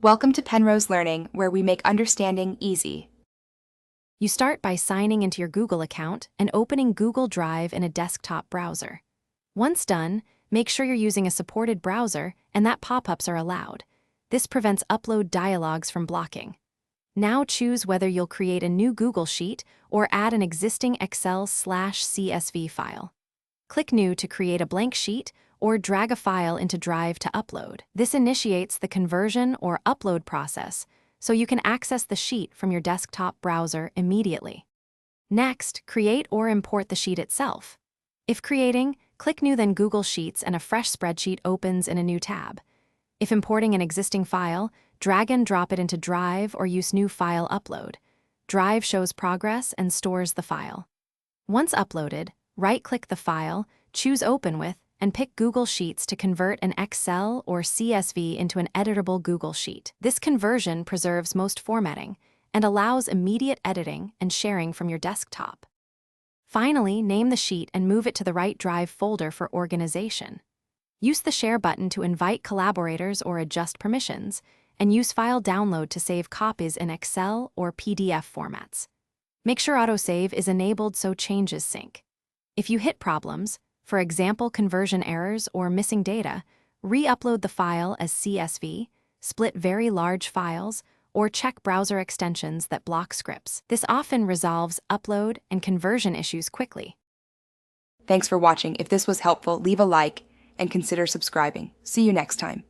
Welcome to Penrose Learning, where we make understanding easy. You start by signing into your Google account and opening Google Drive in a desktop browser. Once done, make sure you're using a supported browser and that pop-ups are allowed. This prevents upload dialogues from blocking. Now choose whether you'll create a new Google Sheet or add an existing Excel/CSV file. Click New to create a blank sheet or drag a file into Drive to upload. This initiates the conversion or upload process, so you can access the sheet from your desktop browser immediately. Next, create or import the sheet itself. If creating, click New, then Google Sheets and a fresh spreadsheet opens in a new tab. If importing an existing file, drag and drop it into Drive or use New File Upload. Drive shows progress and stores the file. Once uploaded, right-click the file, choose Open With, and pick Google Sheets to convert an Excel or CSV into an editable Google Sheet. This conversion preserves most formatting and allows immediate editing and sharing from your desktop. Finally, name the sheet and move it to the right Drive folder for organization. Use the Share button to invite collaborators or adjust permissions, and use File Download to save copies in Excel or PDF formats. Make sure autosave is enabled so changes sync. If you hit problems, for example conversion errors or missing data, re-upload the file as CSV, split very large files, or check browser extensions that block scripts. This often resolves upload and conversion issues quickly. Thanks for watching. If this was helpful, leave a like and consider subscribing. See you next time.